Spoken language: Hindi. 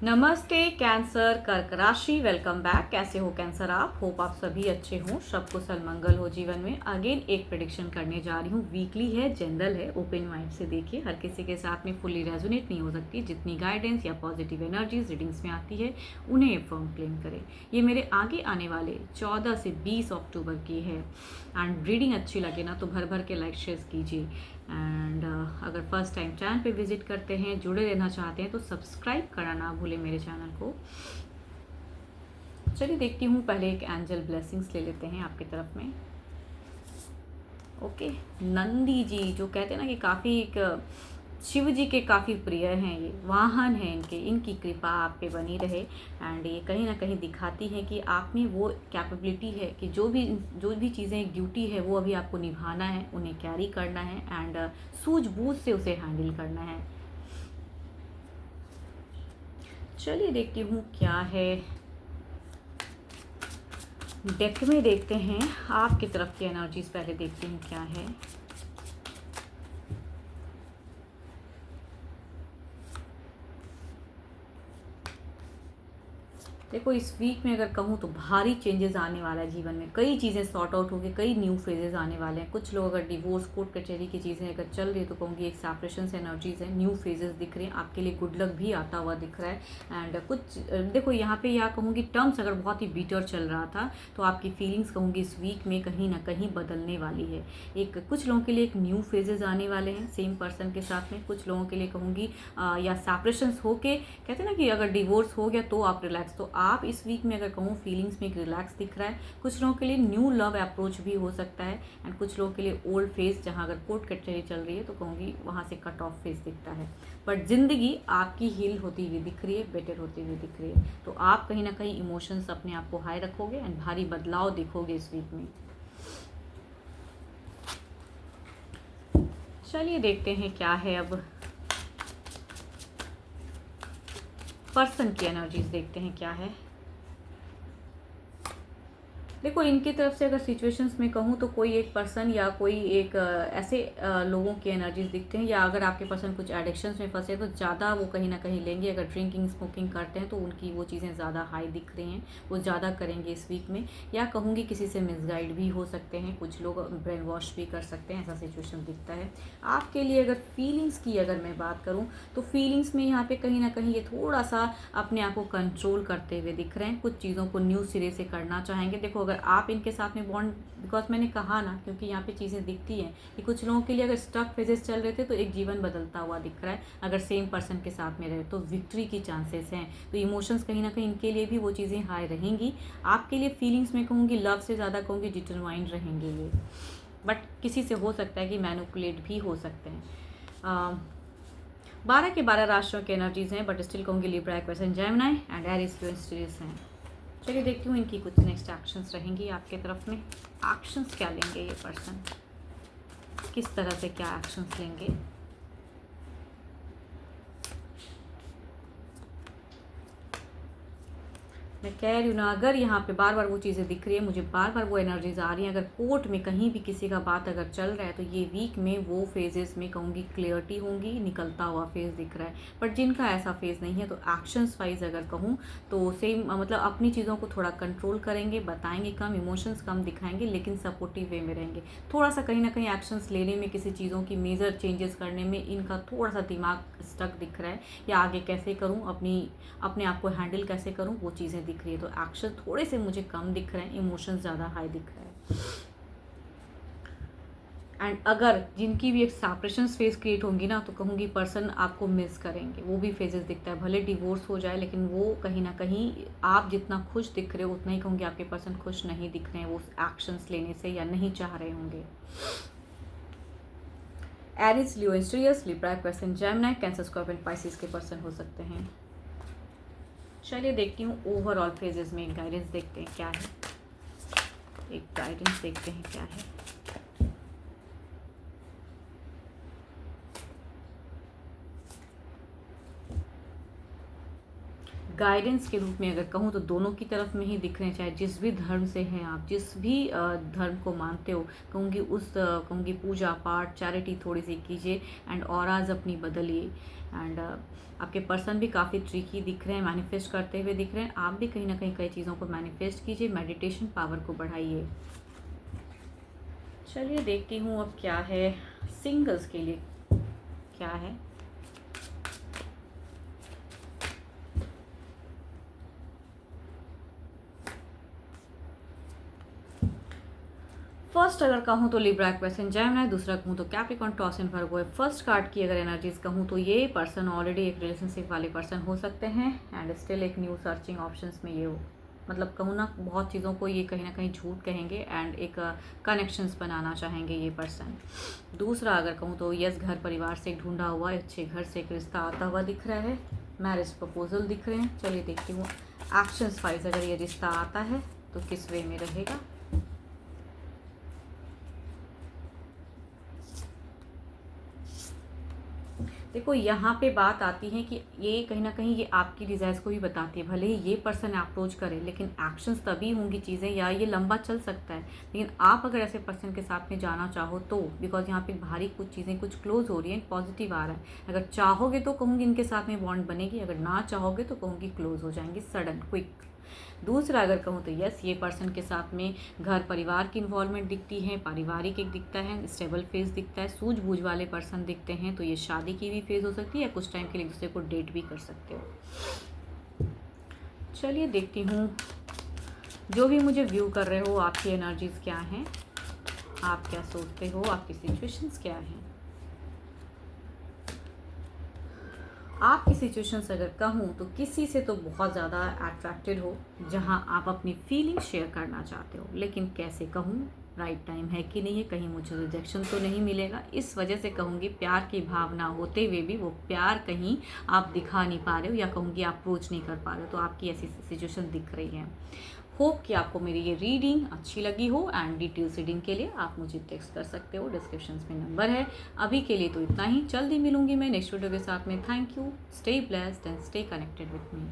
नमस्ते कैंसर कर्क राशि, वेलकम बैक। कैसे हो कैंसर आप? होप आप सभी अच्छे हों, सब कुशल मंगल हो जीवन में। अगेन एक प्रेडिक्शन करने जा रही हूँ। वीकली है, जनरल है, ओपन माइंड से देखिए। हर किसी के साथ में फुल्ली रेजोनेट नहीं हो सकती। जितनी गाइडेंस या पॉजिटिव एनर्जीज रीडिंग्स में आती है उन्हें फर्म क्लेम करें। ये मेरे आगे आने वाले 14 से 20 अक्टूबर की है। एंड रीडिंग अच्छी लगे ना तो भर भर के लाइक शेयर कीजिए। एंड अगर फर्स्ट टाइम चैनल पे विजिट करते हैं, जुड़े रहना चाहते हैं तो सब्सक्राइब करना ना भूलें मेरे चैनल को। चलिए देखती हूँ, पहले एक एंजल ब्लेसिंग्स ले लेते हैं आपकी तरफ में। ओके, नंदी जी जो कहते हैं ना कि काफ़ी एक शिव जी के काफ़ी प्रिय हैं, ये वाहन हैं इनके, इनकी कृपा आप पे बनी रहे। एंड ये कहीं ना कहीं दिखाती है कि आप में वो कैपेबिलिटी है कि जो भी चीज़ें एक ड्यूटी है वो अभी आपको निभाना है, उन्हें कैरी करना है एंड सूझबूझ से उसे हैंडल करना है। चलिए देखती हूँ क्या है डेक में। देखते हैं आपकी तरफ की एनर्जीज, पहले देखती हूँ क्या है। देखो, इस वीक में अगर कहूँ तो भारी चेंजेस आने वाला है जीवन में। कई चीज़ें सॉर्ट आउट होगी, कई न्यू फेजेस आने वाले हैं। कुछ लोग अगर डिवोर्स कोर्ट कचहरी की चीज़ें अगर चल रही है तो कहूँगी एक सेपरेशन से एनर्जीज है, न्यू फेजेस दिख रहे हैं आपके लिए। गुड लक भी आता हुआ दिख रहा है। एंड कुछ देखो यहाँ पे या कहूँगी टर्म्स अगर बहुत ही बीटर चल रहा था तो आपकी फीलिंग्स कहूँगी इस वीक में कहीं ना कहीं बदलने वाली है। एक कुछ लोगों के लिए एक न्यू फेजेस आने वाले हैं सेम पर्सन के साथ में। कुछ लोगों के लिए कहूँगी या सेपरेशंस होके, कहते हैं ना कि अगर डिवोर्स हो गया तो आप रिलैक्स, तो आप इस वीक में अगर कहूँ फीलिंग्स में एक रिलैक्स दिख रहा है। कुछ लोगों के लिए न्यू लव अप्रोच भी हो सकता है। एंड कुछ लोगों के लिए ओल्ड फेज, जहाँ अगर कोर्ट कचहरी चल रही है तो कहूँगी वहाँ से कट ऑफ फेज दिखता है। बट जिंदगी आपकी हील होती हुई दिख रही है, बेटर होती हुई दिख रही है। तो आप कहीं ना कहीं इमोशंस अपने आप को हाई रखोगे एंड भारी बदलाव दिखोगे इस वीक में। चलिए देखते हैं क्या है अब पर्सन की एनर्जीज, देखते हैं क्या है। देखो, इनकी तरफ से अगर सिचुएशंस में कहूँ तो कोई एक पर्सन या कोई एक ऐसे लोगों की एनर्जीज दिखते हैं, या अगर आपके पर्सन कुछ एडिक्शंस में फंसे तो ज़्यादा वो कहीं ना कहीं लेंगे। अगर ड्रिंकिंग स्मोकिंग करते हैं तो उनकी वो चीज़ें ज़्यादा हाई दिख रही हैं, वो ज़्यादा करेंगे इस वीक में। या कहूँगी किसी से मिसगाइड भी हो सकते हैं, कुछ लोग ब्रेन वॉश भी कर सकते हैं, ऐसा सिचुएशन दिखता है आपके लिए। अगर फीलिंग्स की अगर मैं बात करूँ तो फीलिंग्स में यहाँ पे कहीं ना कहीं ये थोड़ा सा अपने आप को कंट्रोल करते हुए दिख रहे हैं। कुछ चीज़ों को न्यू सिरे से करना चाहेंगे। देखो, अगर आप इनके साथ में बॉन्ड, बिकॉज मैंने कहा ना, क्योंकि यहाँ पे चीज़ें दिखती हैं कि कुछ लोगों के लिए अगर स्टक फेजेस चल रहे थे तो एक जीवन बदलता हुआ दिख रहा है। अगर सेम पर्सन के साथ में रहे तो विक्ट्री की चांसेस हैं। तो इमोशंस कहीं ना कहीं इनके लिए भी वो चीज़ें हाई रहेंगी। आपके लिए फीलिंग्स में कहूँगी लव से ज़्यादा कहूँगी डिटरमाइंड रहेंगे ये। बट किसी से हो सकता है कि मैनिपुलेट भी हो सकते हैं। 12 के 12 राशियों की एनर्जीज हैं, बट स्टिल कहूँगी Libra, Aquarius and Gemini and Aries mysterious हैं। चलिए देखती हूँ इनकी कुछ नेक्स्ट एक्शंस रहेंगी आपके तरफ में। एक्शंस क्या लेंगे ये पर्सन, किस तरह से क्या एक्शंस लेंगे। मैं कह रही हूँ ना, अगर यहाँ पे बार बार वो चीज़ें दिख रही है, मुझे बार बार वो एनर्जीज आ रही हैं। अगर कोर्ट में कहीं भी किसी का बात अगर चल रहा है तो ये वीक में वो फेजेस में कहूँगी क्लियरिटी होंगी, निकलता हुआ फेज दिख रहा है। बट जिनका ऐसा फेज नहीं है तो एक्शंस वाइज अगर कहूँ तो सेम, मतलब अपनी चीज़ों को थोड़ा कंट्रोल करेंगे, बताएंगे कम, इमोशंस कम दिखाएंगे, लेकिन सपोर्टिव वे में रहेंगे। थोड़ा सा कहीं ना कहीं एक्शंस लेने में, किसी चीज़ों की मेजर चेंजेस करने में इनका थोड़ा सा दिमाग स्टक दिख रहा है, या आगे कैसे करूँ, अपने आप को हैंडल कैसे करूँ, वो चीज़ें दिख रही है। तो एक्शन थोड़े से मुझे कम दिख रहे हैं, इमोशंस ज़्यादा हाई दिख रहा है। एंड अगर जिनकी भी एक सेपरेशन फेज क्रिएट होंगी ना तो कहूँगी पर्सन आपको मिस करेंगे, वो भी फेजेस दिखता है। भले डिवोर्स हो जाए लेकिन वो कहीं ना कहीं आप जितना खुश दिख रहे हो उतना ही कहूँगी आपके पर्सन खुश नहीं दिख रहे हैं वो एक्शंस लेने से, या नहीं चाह रहे होंगे। एरिस, लियो, एस्ट्रियस, Libra, Aquarius and Gemini, Cancer, Scorpio, Pisces के पर्सन हो सकते हैं। चलिए देखती हूँ ओवरऑल फेजेस में एक गाइडेंस देखते हैं क्या है। एक गाइडेंस देखते हैं क्या है। गाइडेंस के रूप में अगर कहूँ तो दोनों की तरफ में ही दिख रहे हैं, चाहे जिस भी धर्म से हैं आप, जिस भी धर्म को मानते हो, कहूँगी कहूँगी पूजा पाठ चैरिटी थोड़ी सी कीजिए एंड ऑराज अपनी बदलिए। एंड आपके पर्सन भी काफ़ी ट्रिकी दिख रहे हैं, मैनिफेस्ट करते हुए दिख रहे हैं। आप भी कहीं ना कहीं कई चीज़ों को मैनिफेस्ट कीजिए, मेडिटेशन पावर को बढ़ाइए। चलिए देखती हूँ अब क्या है सिंगल्स के लिए, क्या है। फर्स्ट अगर कहूँ तो लिब्रा, एक्वेरियस, जेमिनी, दूसरा कहूँ तो कैप्रिकॉर्न, टॉरस एंड वर्गो है। फर्स्ट कार्ड की अगर एनर्जीज कहूँ तो ये पर्सन ऑलरेडी एक रिलेशनशिप वाले पर्सन हो सकते हैं एंड स्टिल एक न्यू सर्चिंग ऑप्शंस में ये हो, मतलब कहूँ ना बहुत चीज़ों को ये कहीं ना कहीं झूठ कहेंगे एंड एक कनेक्शंस बनाना चाहेंगे ये पर्सन। दूसरा अगर कहूँ तो यस, घर परिवार से एक ढूंढा हुआ अच्छे घर से एक रिश्ता आता हुआ दिख रहा है, मैरिज प्रपोजल दिख रहे हैं। चलिए देखती हूँ एक्शंस वाइज अगर ये रिश्ता आता है तो किस वे में रहेगा। देखो यहाँ पे बात आती है कि ये कहीं ना कहीं ये आपकी डिज़ायर्स को भी बताती है। भले ही ये पर्सन अप्रोच करे लेकिन एक्शंस तभी होंगी चीज़ें, या ये लंबा चल सकता है, लेकिन आप अगर ऐसे पर्सन के साथ में जाना चाहो तो, बिकॉज यहाँ पे भारी कुछ चीज़ें कुछ क्लोज हो रही हैं, पॉजिटिव आ रहा है। अगर चाहोगे तो कहूँगी इनके साथ में बॉन्ड बनेगी, अगर ना चाहोगे तो कहूँगी क्लोज हो जाएंगी सडन क्विक। दूसरा अगर कहूँ तो यस, ये पर्सन के साथ में घर परिवार की इन्वॉल्वमेंट दिखती है, पारिवारिक एक दिखता है, स्टेबल फेज दिखता है, सूझबूझ वाले पर्सन दिखते हैं, तो ये शादी की भी फेज हो सकती है या कुछ टाइम के लिए एक दूसरे को डेट भी कर सकते हो। चलिए देखती हूँ जो भी मुझे व्यू कर रहे हो आपकी एनर्जीज क्या हैं, आप क्या सोचते हो, आपकी सिचुएशंस क्या हैं। आपकी सिचुएशंस अगर कहूँ तो किसी से तो बहुत ज़्यादा अट्रैक्टेड हो जहाँ आप अपनी फीलिंग शेयर करना चाहते हो, लेकिन कैसे कहूँ, राइट टाइम है कि नहीं है, कहीं मुझे रिजेक्शन तो नहीं मिलेगा। इस वजह से कहूँगी प्यार की भावना होते हुए भी वो प्यार कहीं आप दिखा नहीं पा रहे हो, या कहूँगी अप्रोच नहीं कर पा रहे हो, तो आपकी ऐसी सिचुएशन दिख रही है। होप कि आपको मेरी ये रीडिंग अच्छी लगी हो एंड डिटेल्स रीडिंग के लिए आप मुझे टेक्स्ट कर सकते हो, डिस्क्रिप्शन में नंबर है। अभी के लिए तो इतना ही, जल्दी मिलूंगी मैं नेक्स्ट वीडियो के साथ में। Thank you, stay blessed and stay connected with me.